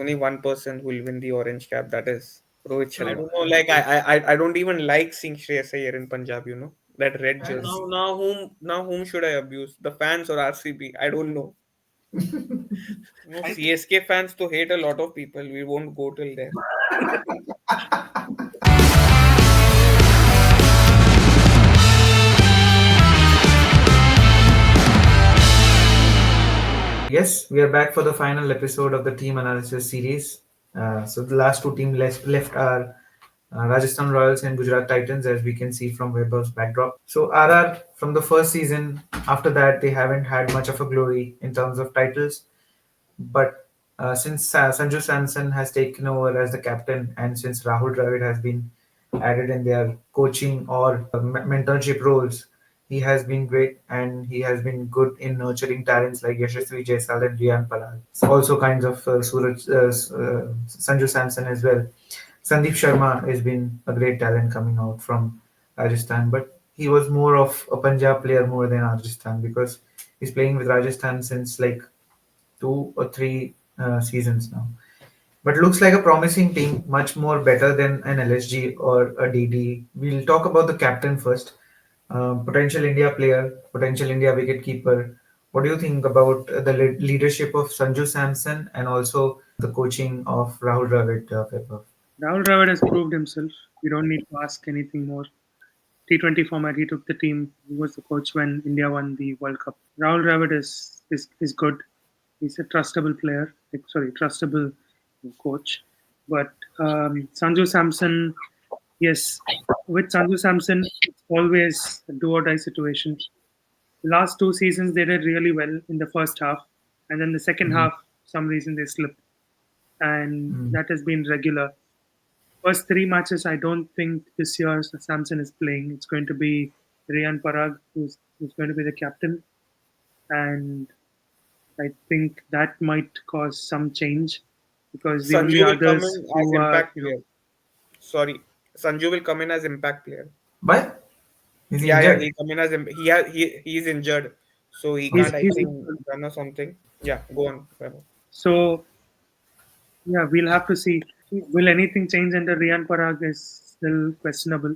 only one person who will win the orange cap. That is Rohit Sharma. I don't know. Like I don't even like seeing Shreyas Iyer in Punjab. That red jersey. Now whom should I abuse? The fans or RCB? I don't know. No, CSK fans to hate a lot of people. We won't go till there. Yes, we are back for the final episode of the team analysis series. So the last two teams left are Rajasthan Royals and Gujarat Titans, as we can see from Weber's backdrop. So RR from the first season, after that they haven't had much of a glory in terms of titles. But since Sanju Samson has taken over as the captain, and since Rahul Dravid has been added in their coaching or mentorship roles, he has been great and he has been good in nurturing talents like Yashasvi Jaiswal and Riyan Parag. Also, kinds of Sanju Samson as well. Sandeep Sharma has been a great talent coming out from Rajasthan, but he was more of a Punjab player more than Rajasthan because he's playing with Rajasthan since like 2 or 3 seasons now. But looks like a promising team, much more better than an LSG or a DD. We'll talk about the captain first. Potential India player, potential India wicketkeeper. What do you think about the leadership of Sanju Samson and also the coaching of Rahul Dravid, Pepper? Rahul Dravid has proved himself. We don't need to ask anything more. T20 format, he took the team. He was the coach when India won the World Cup. Rahul Dravid is good. He's a trustable player. Trustable coach. But Sanju Samson, yes, with Sanju Samson, it's always a do or die situation. The last 2 seasons, they did really well in the first half. And then the second Mm, half, some reason they slipped. And mm, that has been regular. First 3 matches, I don't think this year Samson is playing. It's going to be Riyan Parag who's going to be the captain, and I think that might cause some change because the only Sanju will come others in as who are, impact player. Sorry, Sanju will come in as impact player. but is he Yeah, injured? he'll come in as he's injured, so he he's can't. Okay. I he's think run or something. Yeah, go on. Vaibhav. so yeah. We'll have to see. Will anything change under Riyan Parag is still questionable,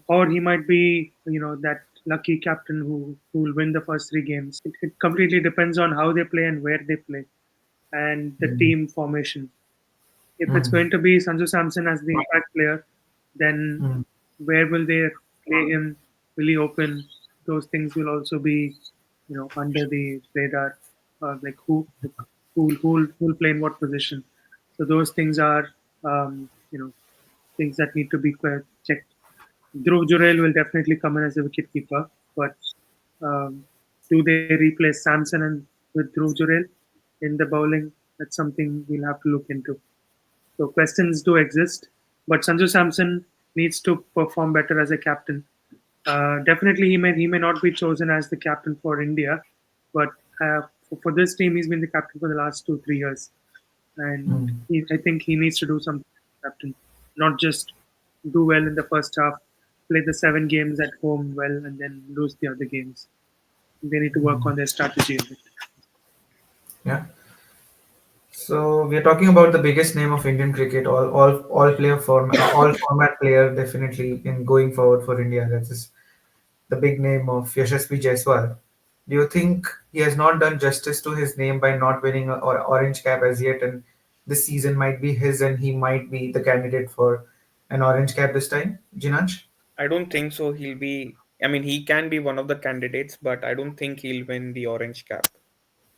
or he might be that lucky captain who will win the first 3 games. It completely depends on how they play and where they play, and the Mm, team formation. If it's mm, going to be Sanju Samson as the impact player, then mm, where will they play him? Will he open? Those things will also be, under the radar. Like who will play in what position. So those things are, things that need to be checked. Dhruv Jurel will definitely come in as a wicketkeeper, but um, do they replace Samson and with Dhruv Jurel in the bowling? That's something we'll have to look into. So questions do exist, but Sanju Samson needs to perform better as a captain. Definitely, he may not be chosen as the captain for India, but for this team, he's been the captain for the last 2 3 years, and mm. I think he needs to do something as captain, not just do well in the first half, play the 7 games at home well, and then lose the other games. They need to work on their strategy a bit. Yeah. So we are talking about the biggest name of Indian cricket, all format player definitely in going forward for India. That is the big name of Yashasvi Jaiswal. Do you think he has not done justice to his name by not winning an orange cap as yet, and this season might be his, and he might be the candidate for an orange cap this time, Jinaj? I don't think so. He'll be. I mean, he can be one of the candidates, but I don't think he'll win the orange cap.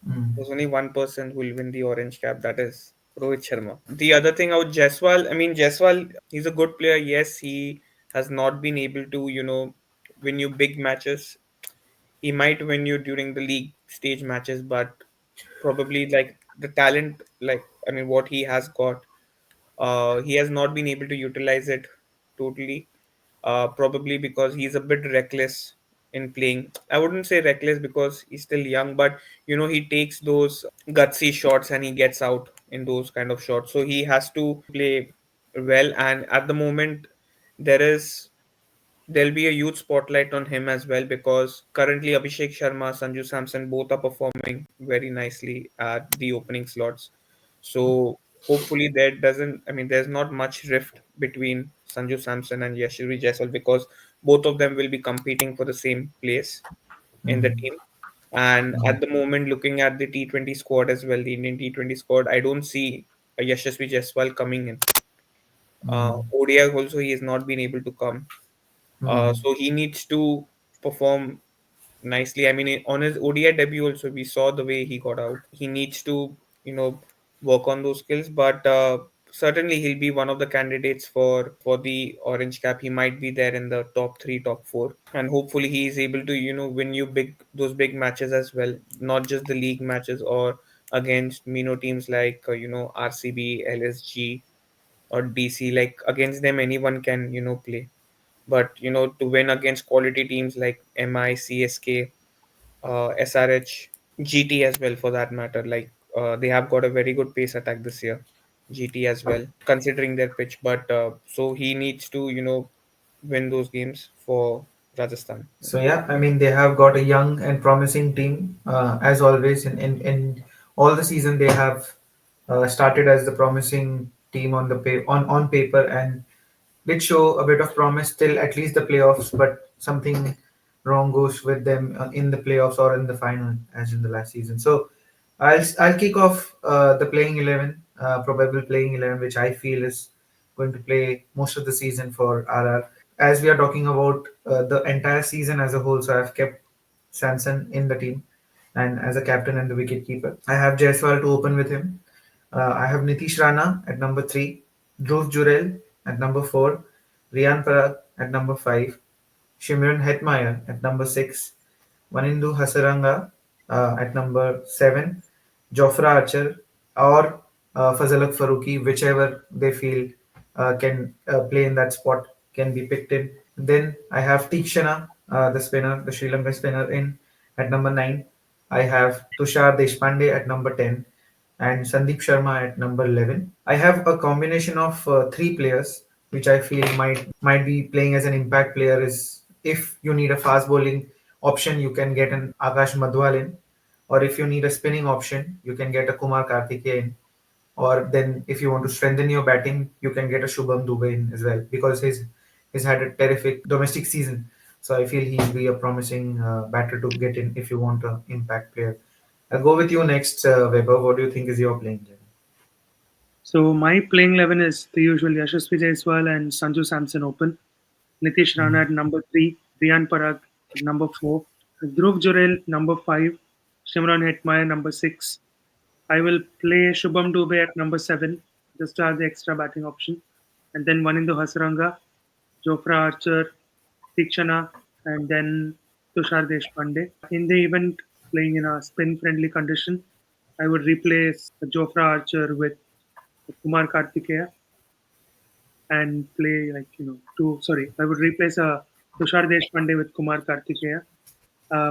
Mm, There's only one person who will win the orange cap. That is Rohit Sharma. The other thing about Jaiswal, I mean, Jaiswal, he's a good player. Yes, he has not been able to, win you big matches. He might win you during the league stage matches, but probably like the talent, like I mean, what he has got, he has not been able to utilize it totally. Probably because he's a bit reckless in playing. I wouldn't say reckless because he's still young, but he takes those gutsy shots and he gets out in those kind of shots. So he has to play well. And at the moment, there is there'll be a huge spotlight on him as well because currently Abhishek Sharma, Sanju Samson both are performing very nicely at the opening slots. So hopefully there doesn't, I mean, there's not much rift between Sanju Samson and Yashasvi Jaiswal, because both of them will be competing for the same place in the Mm, team. And at the moment, looking at the T20 squad as well, the Indian T20 squad, I don't see a Yashasvi Jaiswal coming in. mm, ODI also he has not been able to come. mm. So he needs to perform nicely. I mean, on his ODI debut also, we saw the way he got out. He needs to, work on those skills. But certainly he'll be one of the candidates for the orange cap. He might be there in the top three, top four, and hopefully he is able to, win you big matches as well, not just the league matches or against teams like RCB, LSG, or DC. Like against them, anyone can play. But to win against quality teams like MI, CSK, SRH, GT as well, for that matter. Like they have got a very good pace attack this year. GT as well, considering their pitch. But so he needs to win those games for Rajasthan. So yeah, I mean they have got a young and promising team as always. In all the season they have started as the promising team on the on paper and did show a bit of promise till at least the playoffs, but something wrong goes with them in the playoffs or in the final as in the last season. So I'll kick off the playing 11, probable playing 11, which I feel is going to play most of the season for RR. As we are talking about the entire season as a whole, so I've kept Sanson in the team and as a captain and the wicket keeper. I have Jaiswal to open with him. I have Nitish Rana at number 3, Dhruv Jurel at number 4, Riyan Parag at number 5, Shimron Hetmeyer at number 6, Vanindu Hasaranga at number 7, Jofra Archer or Fazalak Faruqi, whichever they feel can play in that spot, can be picked in. Then I have Tikshana, the spinner, the Sri Lanka spinner, in at number 9. I have Tushar Deshpande at number 10 and Sandeep Sharma at number 11. I have a combination of three players which I feel might be playing as an impact player. Is if you need a fast bowling option, you can get an Akash Madhwal in, or if you need a spinning option, you can get a Kumar Karthikeyan in. Or then, if you want to strengthen your batting, you can get a Shubham Dubey in as well because he's had a terrific domestic season. So I feel he'll be a promising batter to get in if you want an impact player. I'll go with you next, Weber. What do you think is your playing 11? So my playing 11 is the usual Yashasvi Jaiswal and Sanju Samson open. Nitish Rana Mm. at number 3, Riyan Parag at number 4, Dhruv Jurel number 5, Shimron Hetmeyer number 6. I will play Shubham Dubey at number 7 just to have the extra batting option. And then Vanindu Hasaranga, Jofra Archer, Tikshana, and then Tushar Deshpande. In the event playing in a spin friendly condition, I would replace Jofra Archer with Kumar Kartikeya and play I would replace Tushar Deshpande with Kumar Kartikeya.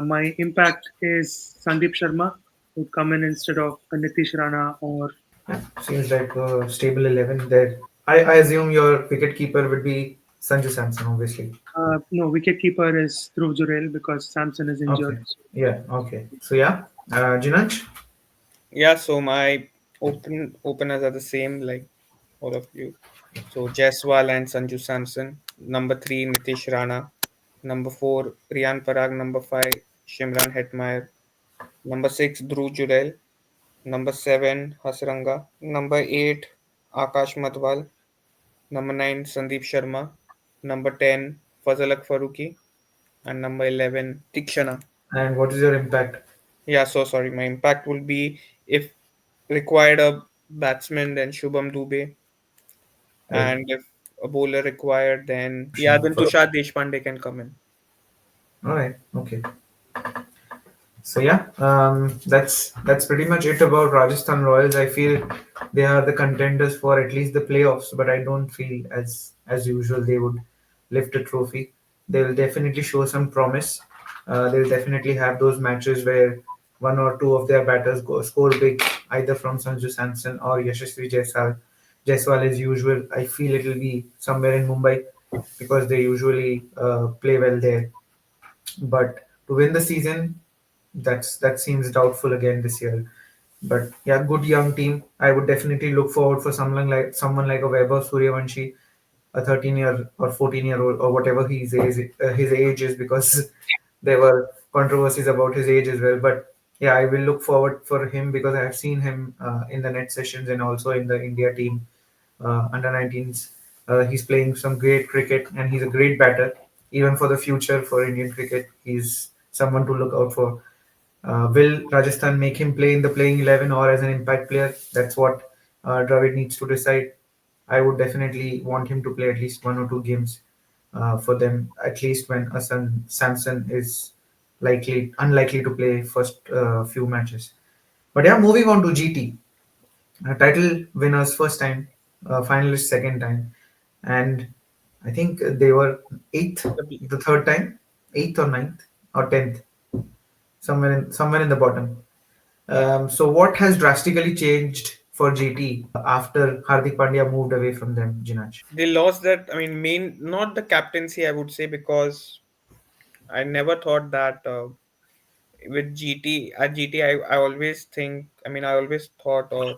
My impact is Sandeep Sharma would come in instead of Nitish Rana or Yeah, seems like a stable 11 there. I assume your wicket keeper would be Sanju Samson, obviously. no, wicket keeper is Dhruv Jurel because Samson is injured. Okay. Yeah, okay. So, yeah, Jinanj? Yeah, so my openers are the same like all of you. So Jaiswal and Sanju Samson. Number 3, Nitish Rana. Number 4, Riyan Parag. Number 5, Shimran Hetmeyer. Number 6, Dhruv Jurel. Number 7, Hasranga. Number 8, Akash Madhwal. Number 9, Sandeep Sharma. Number 10, Fazalak Faruqi. And number 11, Tikshana. And what is your impact? Yeah, so sorry. My impact will be, if required a batsman, then Shubham Dubey. Right. And if a bowler required, then yeah, Option then for Tushar Deshpande can come in. all right. Okay. So yeah, that's pretty much it about Rajasthan Royals. I feel they are the contenders for at least the playoffs, but I don't feel as usual they would lift a trophy. They will definitely show some promise. They'll definitely have those matches where one or two of their batters score big, either from Sanju Samson or Yashasvi Jaiswal. Jaiswal as usual. I feel it will be somewhere in Mumbai because they usually play well there. But to win the season, that seems doubtful again this year. But yeah, good young team. I would definitely look forward for someone like a Weber Suryavanshi, a 13-year or 14-year-old or whatever his age is, because there were controversies about his age as well. But yeah, I will look forward for him because I have seen him in the net sessions and also in the India team under 19s. He's playing some great cricket and he's a great batter. Even for the future for Indian cricket, he's someone to look out for. Will Rajasthan make him play in the playing 11 or as an impact player? That's what Dravid needs to decide. I would definitely want him to play at least 1 or 2 games for them, at least when a son Samson is unlikely to play first few matches. But yeah, moving on to GT, title winners first time, finalists second time, and I think they were eighth the third time, eighth or ninth or 10th, somewhere in the bottom. So what has drastically changed for GT after Hardik Pandya moved away from them, Jinaj? They lost that. I mean, main not the captaincy, I would say, because I never thought that with GT at GT, I always think. I mean, I always thought, or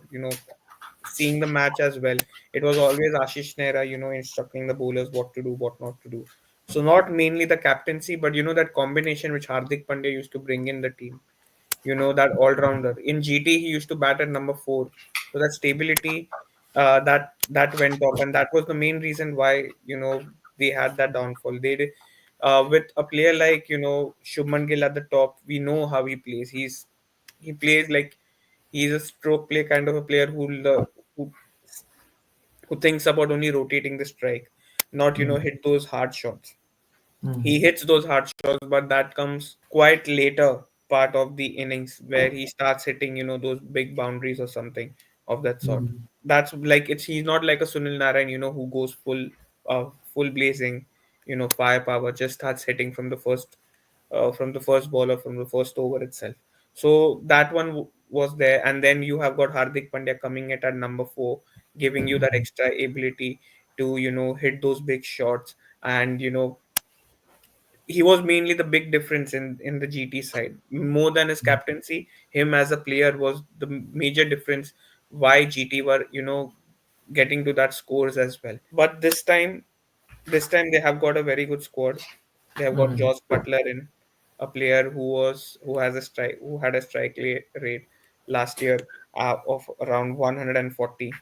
seeing the match as well, it was always Ashish Nehra, instructing the bowlers what to do, what not to do. So not mainly the captaincy, but that combination which Hardik Pandya used to bring in the team. That all rounder. In GT, he used to bat at number four. So that stability, that went off, and that was the main reason why they had that downfall. They did, with a player like Shubman Gill at the top. We know how he plays. He plays like he's a stroke play kind of a player who who thinks about only rotating the strike, not Mm, hit those hard shots. mm, He hits those hard shots, but that comes quite later part of the innings where he starts hitting, those big boundaries or something of that sort. mm, That's like he's not like a Sunil Narayan, who goes full blazing, firepower, just starts hitting from the first ball or from the first over itself. So that one was there, and then you have got Hardik Pandya coming at number four, giving you that mm, extra ability to hit those big shots, and he was mainly the big difference in the GT side. More than his captaincy, him as a player was the major difference why GT were getting to that scores as well. But this time they have got a very good squad. They have got mm, Josh Butler in, a player who has a strike who had a rate last year of around 140.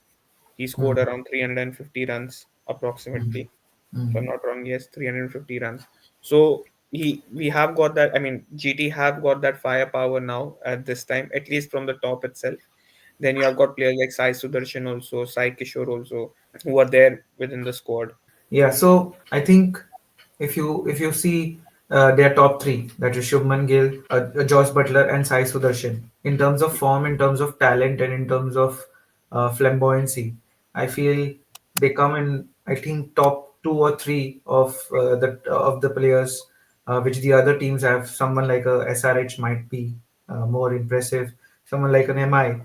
He scored mm, around 350 runs mm, approximately, if I'm mm. not wrong. Yes, 350 runs. So we have got that. I mean, GT have got that firepower now at this time, at least from the top itself. Then you have got players like Sai Sudarshan also, Sai Kishore also, who are there within the squad. Yeah, so I think if you see their top three, that is Shubman Gill, Josh Butler, and Sai Sudarshan, in terms of form, in terms of talent, and in terms of flamboyancy, I feel they come in. I think top two or three of the players, which the other teams have. Someone like a SRH might be more impressive. Someone like an MI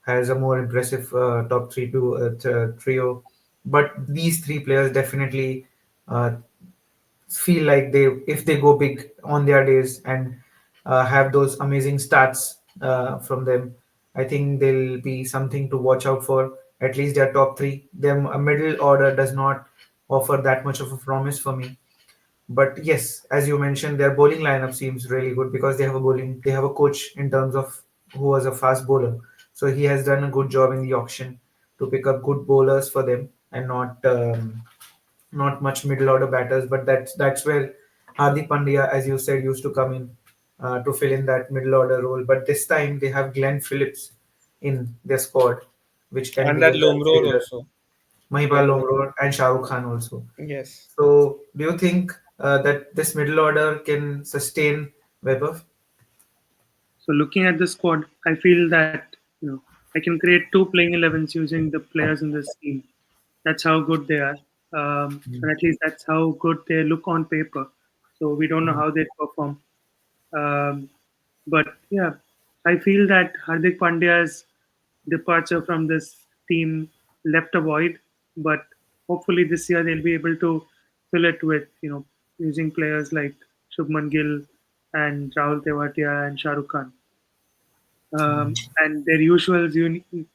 has a more impressive top three to trio, but these three players definitely uh, feel like they if they go big on their days and have those amazing stats from them, I think they'll be something to watch out for. At least their top three. Their middle order does not offer that much of a promise for me. But yes, as you mentioned, their bowling lineup seems really good because they have a coach in terms of who was a fast bowler. So he has done a good job in the auction to pick up good bowlers for them and not much middle order batters. But that's where Hardik Pandya, as you said, used to come in to fill in that middle order role. But this time they have Glenn Phillips in their squad, which can And be a that well Lomror fielder. also. Mahibal Lomror. Lomror and Shah Rukh Khan also. Yes. So, do you think that this middle order can sustain Weber? So looking at the squad, I feel that I can create two playing 11s using the players in this team. That's how good they are, Mm, and at least that's how good they look on paper. So we don't know mm, how they perform. Um, but yeah, I feel that Hardik Pandya's departure from this team left a void. But hopefully this year they'll be able to fill it with using players like Shubman Gill and Rahul Tewatia and Shah Rukh Khan. and their usuals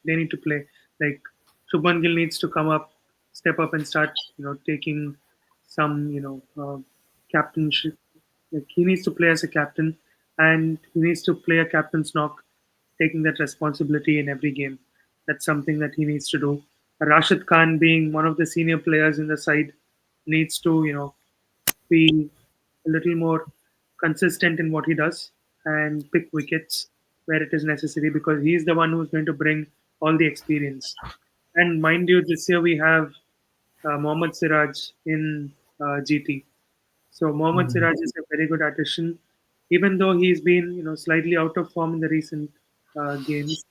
they need to play. Like Shubman Gill needs to come up, step up, and start taking some captainship. Like he needs to play as a captain, and he needs to play a captain's knock, taking that responsibility in every game. That's something that he needs to do. Rashid Khan, being one of the senior players in the side, needs to be a little more consistent in what he does and pick wickets where it is necessary, because he's the one who's going to bring all the experience. And mind you, this year we have Mohammad Siraj in GT. So Mohammad Mm, Siraj is a very good addition, even though he's been slightly out of form in the recent games.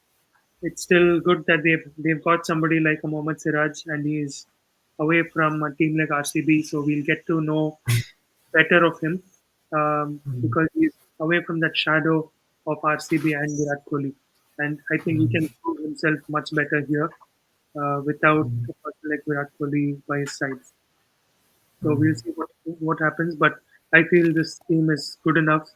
It's still good that they've got somebody like a Mohammad Siraj, and he's away from a team like RCB, so we'll get to know better of him, mm, because he's away from that shadow of RCB and Virat Kohli. And I think he can mm, prove himself much better here without mm, a person like Virat Kohli by his side. So we'll mm, see what happens. But I feel this team is good enough.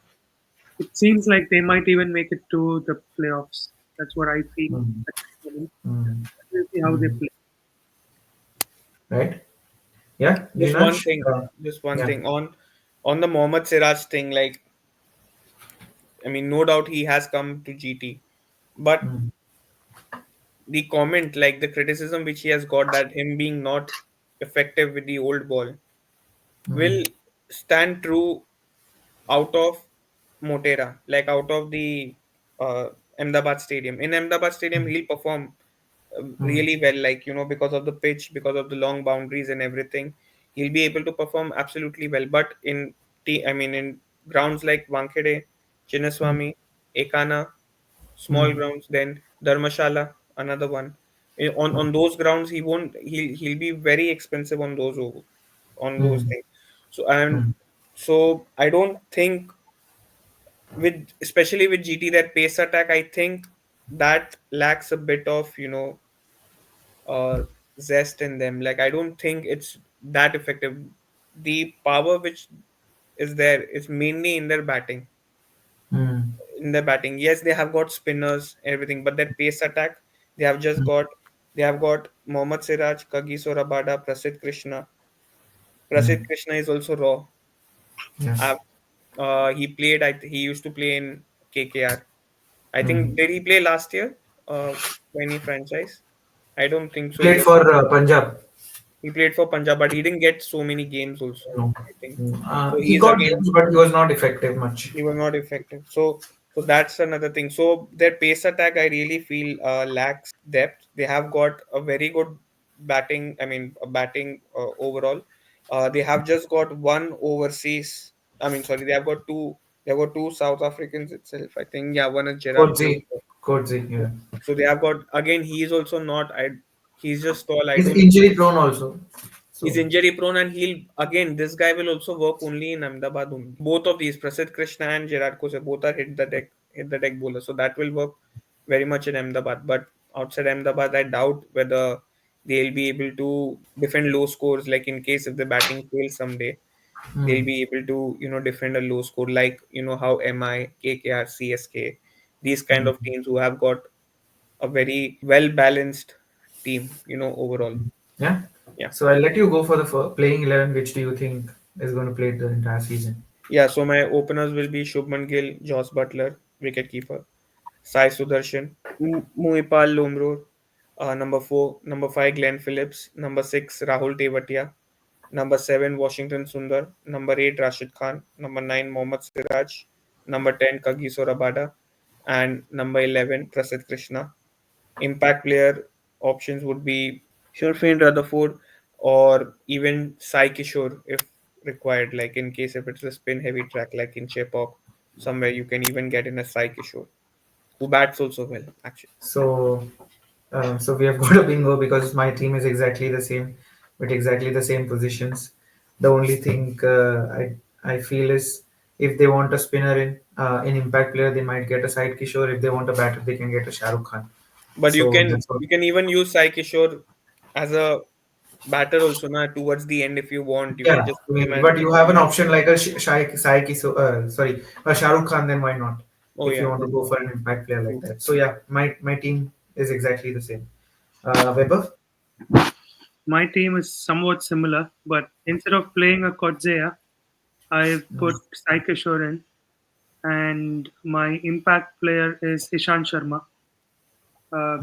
It seems like they might even make it to the playoffs. That's what I feel mm, at this moment. mm, We'll see how they mm. play. Right? Yeah, Just one Vinash? thing, just one Yeah. thing on the Mohammad Siraj thing. Like, I mean, no doubt he has come to GT, but Mm, the comment, like the criticism which he has got, that him being not effective with the old ball, mm, will stand true out of Motera, like out of the uh, Ahmedabad Stadium. In Ahmedabad Stadium, he'll perform mm, really well, like, because of the pitch, because of the long boundaries and everything. He'll be able to perform absolutely well. But I mean, in grounds like Wankhede, mm, Chinnaswamy, Ekana, small mm, grounds, then Dharmashala, another one. On those grounds, he'll be very expensive on those mm, things. So and mm, so I don't think, with especially with GT, that pace attack, I think that lacks a bit of uh zest in them. Like, I don't think it's that effective. The power which is there is mainly in their batting. mm, Yes, they have got spinners, everything, but that pace attack, they have just mm. got they have got Mohammad Siraj, Kagiso Rabada, Prasidh Krishna. Prasidh Mm. Krishna is also raw. Yes. Uh, he used to play in KKR. I Mm. think, did he play last year for any franchise? I don't think so. Played for Punjab. He played for Punjab, but he didn't get so many games also, No. I think. Mm. So He he's got again, games, but he was not effective much. he was not effective. So that's another thing. So their pace attack, I really feel lacks depth. They have got a very good batting. I mean, batting overall. They have just got one overseas. I mean, sorry, they have got two. They have got two South Africans itself. I think, yeah, one is Gerard Kodzi. Cole. Kodzi, So, yeah. so they have got, again. He is also not. He's just tall. I He's don't. injury prone also. He's So, injury prone, and he'll again. This guy will also work only in Ahmedabad only. Both of these, Prasidh Krishna and Gerard Kose, both are hit the deck bowler. So that will work very much in Ahmedabad. But outside Ahmedabad, I doubt whether they'll be able to defend low scores. Like, in case if the batting fails someday, they'll mm, be able to defend a low score, like how MI, KKR, CSK, these kind mm, of teams who have got a very well balanced team. Overall. yeah. Yeah. So I'll let you go for the playing 11. Which do you think is going to play the entire season? Yeah, so my openers will be Shubman Gill, Joss Butler, wicketkeeper, Sai Sudarshan, Muipal Lomror, number 5 Glenn Phillips, number 6 Rahul Tewatia, number 7 Washington Sundar, number 8 Rashid Khan, number 9 Mohammad Siraj, number 10 Kagiso Rabada, and number 11 Prasidh Krishna. Impact player options would be Shurfin Rutherford, or even Sai Kishore if required, like in case if it's a spin heavy track like in Chepauk, somewhere you can even get in a Sai Kishore, who bats also well, actually. So, so we have got a bingo because my team is exactly the same, with exactly the same positions. The only thing I feel is if they want a spinner in impact player, they might get a side Kishore. If they want a batter, they can get a Shahrukh Khan. But you So can that's what. you can even use Sai Kishore as a batter also, na, towards the end. If you want, you can Yeah, just I put him mean, as but you have an option like a Sai Kishore, sorry, a Shahrukh Khan. Then why not? Oh if you yeah, want to that's go for an impact player like true. that. So yeah, my team is exactly the same. Weber. My team is somewhat similar, but instead of playing a Kodzea, I've put Sai Kishore in, and my impact player is Ishan Sharma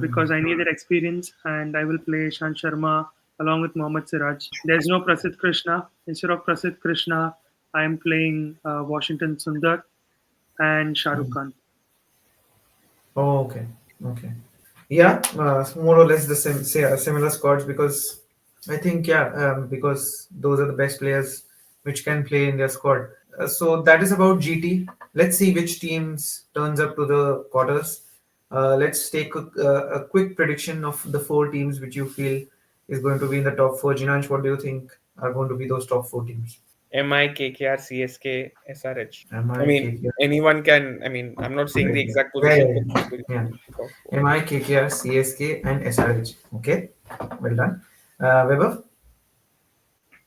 because I needed experience, and I will play Ishan Sharma along with Mohammad Siraj. There's no Prasidh Krishna. Instead of Prasidh Krishna, I am playing Washington Sundar and Shah Rukh Khan. Oh, okay, okay. Yeah, more or less the same, similar squads because I think yeah, because those are the best players which can play in their squad. So that is about GT. Let's see which teams turns up to the quarters. Let's take a quick prediction of the four teams which you feel is going to be in the top four. Jinansh, what do you think are going to be those top four teams? MI, KKR, CSK, SRH. I MI, mean, KKR. anyone can. I mean, I'm not saying Right, the yeah, exact yeah, position, yeah, but yeah. these will Yeah. be top four. MI, KKR, CSK, and SRH. Okay, well done. Weber.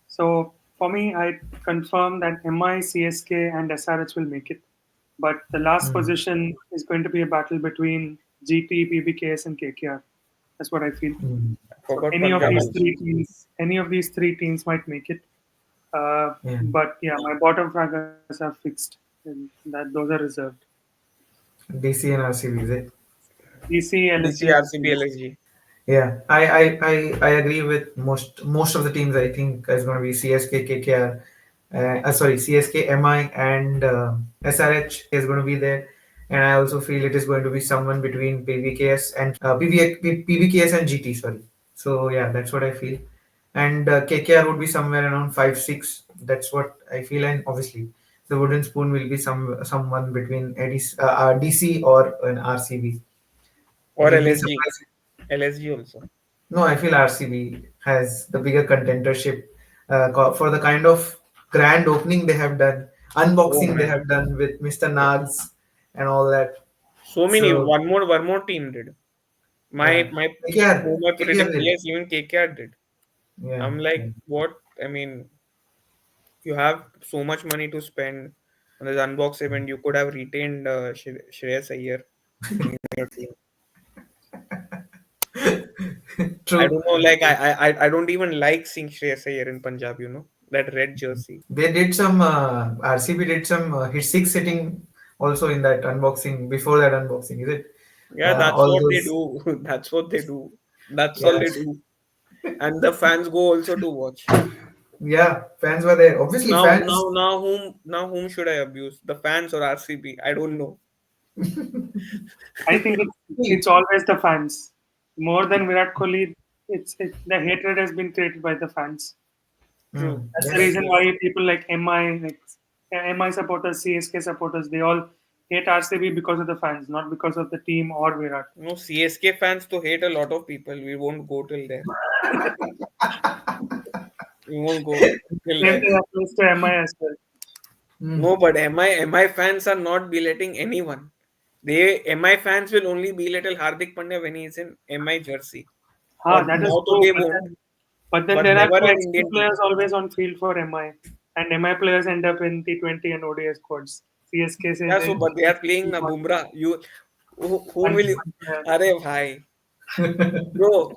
So for me, I confirm that MI, CSK, and SRH will make it. But the last Hmm. position is going to be a battle between GT, PBKS, and KKR. That's what I feel. Hmm. I So forgot Punjab also. any of these three teams might make it. Yeah. But yeah, my bottom fragments are fixed. And that those are reserved. DC and RCB, is it? DC, DC, LSG, and RCB, RCB. LSG. Yeah, I agree with most of the teams. I think is going to be CSK, KKR, sorry, CSK, MI, and SRH is going to be there. And I also feel it is going to be someone between PBKS and PBKS and GT. Sorry. So yeah, that's what I feel. And KKR would be somewhere around 5-6. That's what I feel. And obviously, the wooden spoon will be someone between DC or an RCB. Or It'll be LSG. surprising. LSG also. No, I feel RCB has the bigger contendership for the kind of grand opening they have done, Oh unboxing they man. have done with Mr. Yeah. Nags and all that. So many. So One more team did. yeah, My KKR, whom I KKR predicted. did. Yes, even KKR did. Yeah, I'm yeah. like, what? I mean, you have so much money to spend on this unbox event. You could have retained Shreyas Iyer in your team. I True. don't know. Like I don't even like seeing Shreyas Iyer in Punjab. That red jersey. They did some RCB did some hit six hitting also in that unboxing before that unboxing, is it? Yeah, that's All what they those do. That's what they do. That's all yeah. they do. And the fans go also to watch. Yeah, fans were there. Obviously Now, fans. now, now whom should I abuse? The fans or RCB? I don't know. I think it's always the fans. More than Virat Kohli, the hatred has been created by the fans. True. That's the Yes. reason why people like MI supporters, CSK supporters, they all hate RCB because of the fans, not because of the team or Virat. No, CSK fans to hate a lot of people. We won't go till there. We won't go till Same there. thing applies to MI as well. Hmm. No, but MI fans are not belittling anyone. MI fans will only belittle Hardik Pandya when he is in MI jersey. But That is now to true. they won't. But then But there are never two an extra Indian team. players always on field for MI, and MI players end up in T20 and ODI squads. CSK says Yeah, so but they are playing Bumrah. Whom one, will you? one player. Arey bhai, bro,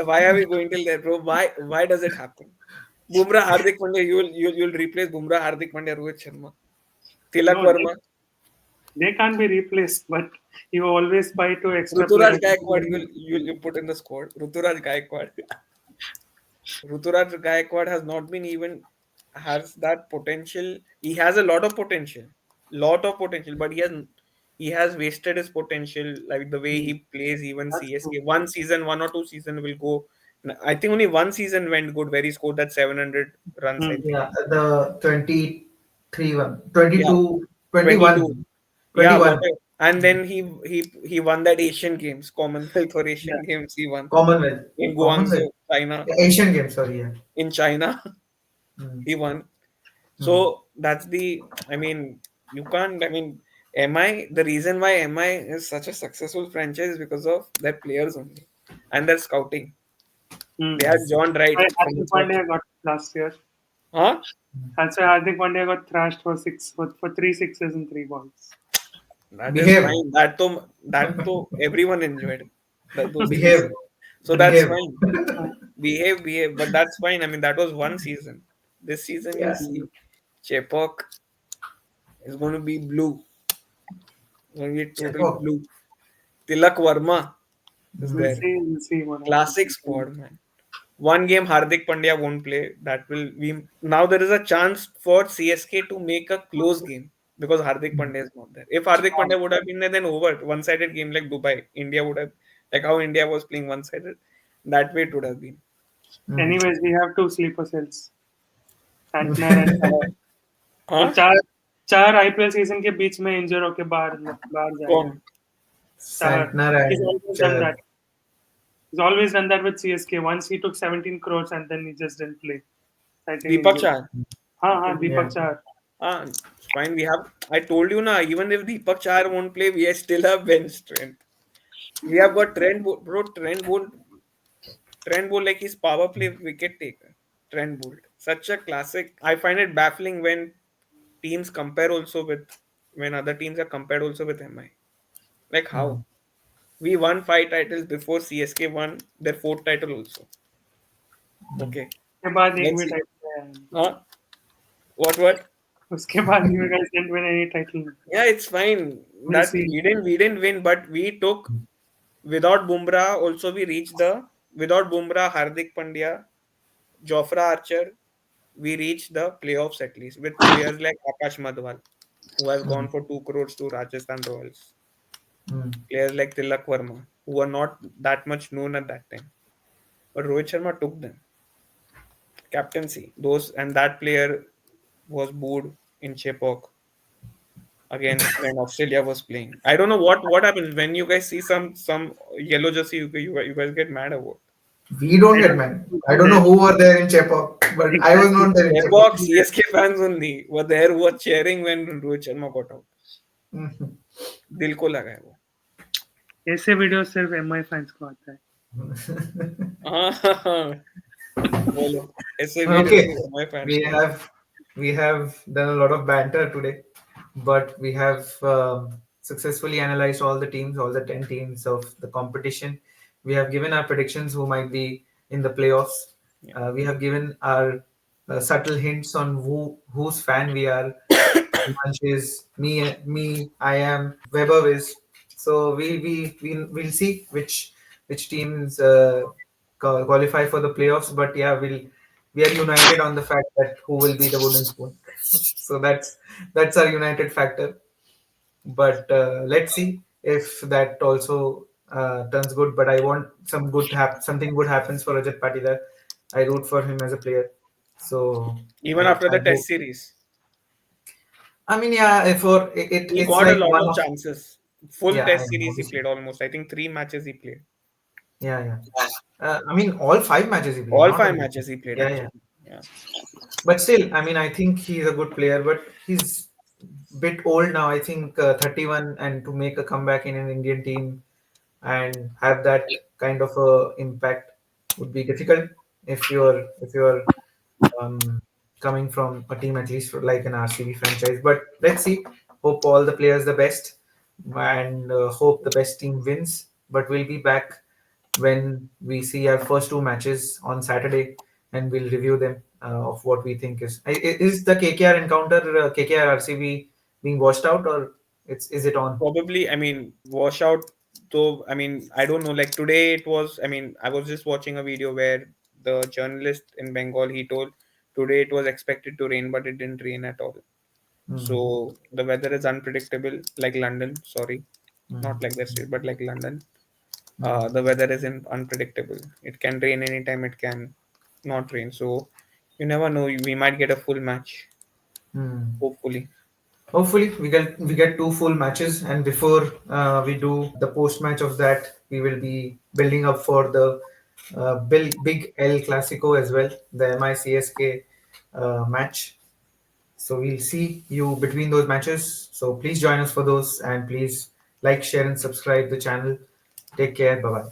why are we going till there, bro? Why does it happen? Bumrah, Hardik Pandya, you'll replace Bumrah, Hardik Pandya, Rohit Sharma, Tilak No, Verma, they can't be replaced, but you always buy two extra Ruturaj players. Gaikwad. You'll put in the squad. Ruturaj Gaikwad. Ruturaj Gaikwad has not been even has that potential. He has a lot of potential, but he has wasted his potential. Like the way Hmm, he plays, even that's CSK. true. One season, 1 or 2 season will go. I think only one season went good where he scored that 700 runs. I Hmm. think. Yeah, the 23 one, Yeah, 22, 22. 21, Yeah, 21. whatever. And then he won that Asian Games, Commonwealth or Asian Yeah. Games. He won Commonwealth. in Commonwealth. Guangzhou, China. Yeah, Asian Games, sorry, yeah. In China, Mm, he won. mm. So that's I mean, you can't, I mean, the reason why MI is such a successful franchise is because of their players only and their scouting. Hmm. They had John Wright Why from the Hardik first. Pandya got last year. Huh? That's why Hardik Pandya got thrashed for 3 sixes and 3 balls. That is Behave, fine. That to everyone enjoyed those three behave, seasons. So that's behave. fine. Behave, but that's fine. I mean, that was one season. This season, you Yeah, see, Chepauk is going to be blue. Going to be total Checo. blue. Tilak Verma is Hmm. there. We'll see what happens. Classic squad, man. One game Hardik Pandya won't play. That will be now there is a chance for CSK to make a close game because Hardik Pandya is not there. If Hardik Pandya would have been there, then over one-sided game like Dubai, India would have like how India was playing one-sided. That way it would have been. Hmm. Anyways, we have two sleeper cells, Santner and Chahar. तो Huh? चार चार IPL season के बीच में इंजर होके बाहर बाहर जाएगा. Gone. Chahar. Santner He's and always done Chad. that. He's always done that with CSK. Once he took 17 crores and then he just didn't play. Citing Deepak injury. Char. हाँ Yeah. दीपक चार. It's fine. We have. I told you na. Even if Deepak Char won't play, we still have bench strength. We have got bro. Trent Bolt like his power play wicket taker. Trent Bolt. Such a classic. I find it baffling when teams compare also with when other teams are compared also with MI. Like Hmm. how? We won 5 titles before CSK won their fourth title also. Okay. उसके बाद एक Let's भी see. Title. Huh? What? उसके बाद you guys didn't win any title. Yeah, it's fine. We'll That see. we didn't win, but we took without Bumrah also we reached the without Bumrah, Hardik Pandya, Jofra Archer, we reached the playoffs at least with players like Akash Madhwal, who has Hmm. gone for 2 crores to Rajasthan Royals. Hmm. Players like Tilak Verma, who were not that much known at that time. But Rohit Sharma took them. Captaincy. Those and that player was booed in Chepauk again when Australia was playing. I don't know what happens when you guys see some yellow jersey. You guys get mad or what? We don't I get don't mad. think I so don't know there. who were there in Chepauk, but I was Exactly. not there in Chepauk. Chepauk CSK fans only were there who were cheering when Rohit Sharma got out. Mhm. दिल को लगा है वो. ऐसे video सिर्फ MI fans को आता है. हाँ, बोलो ऐसे वीडियो Okay, से हमारे फैंस we को. have we have done a lot of banter today, but we have successfully analyzed all the teams, all the 10 teams of the competition. We have given our predictions who might be in the playoffs. Yeah. We have given our subtle hints on whose fan we are. Himansh is me. I am Weber is. So we'll see which teams qualify for the playoffs. But yeah, we are united on the fact that who will be the wooden spoon. So that's our united factor. But let's see if that also turns good. But I want something good happens for Rajat Patidar. I root for him as a player. So Even I after I the hope. test series, I mean, yeah, for he it's got a like lot one of of chances. Full yeah, I test know, series he obviously. played almost. I think 3 matches he played. Yeah, yeah. I mean, all 5 matches he played, All not five only. matches he played Yeah, yeah. actually. Yeah. But still, I mean, I think he's a good player, but he's bit old now. I think 31, and to make a comeback in an Indian team and have that kind of a impact would be difficult if you're um, coming from a team at least like an RCB franchise. But let's see. Hope all the players the best, and hope the best team wins. But we'll be back when we see our first 2 matches on Saturday, and we'll review them of what we think is the KKR encounter, KKR RCB being washed out, or is it on? Probably, I mean, washout. Though, I mean, I don't know. Like today, it was. I mean, I was just watching a video where the journalist in Bengal he told today it was expected to rain, but it didn't rain at all. Hmm. So the weather is unpredictable, like London. Sorry, not Hmm. like the state, but like London. Hmm. The weather is unpredictable. It can rain anytime. It can not rain. So you never know. We might get a full match. Hmm. Hopefully. Hopefully, we get 2 full matches, and before we do the post match of that, we will be building up for the big El Clasico as well, the MICSK match. So we'll see you between those matches. So please join us for those, and please like, share, and subscribe the channel. Take care. Bye bye.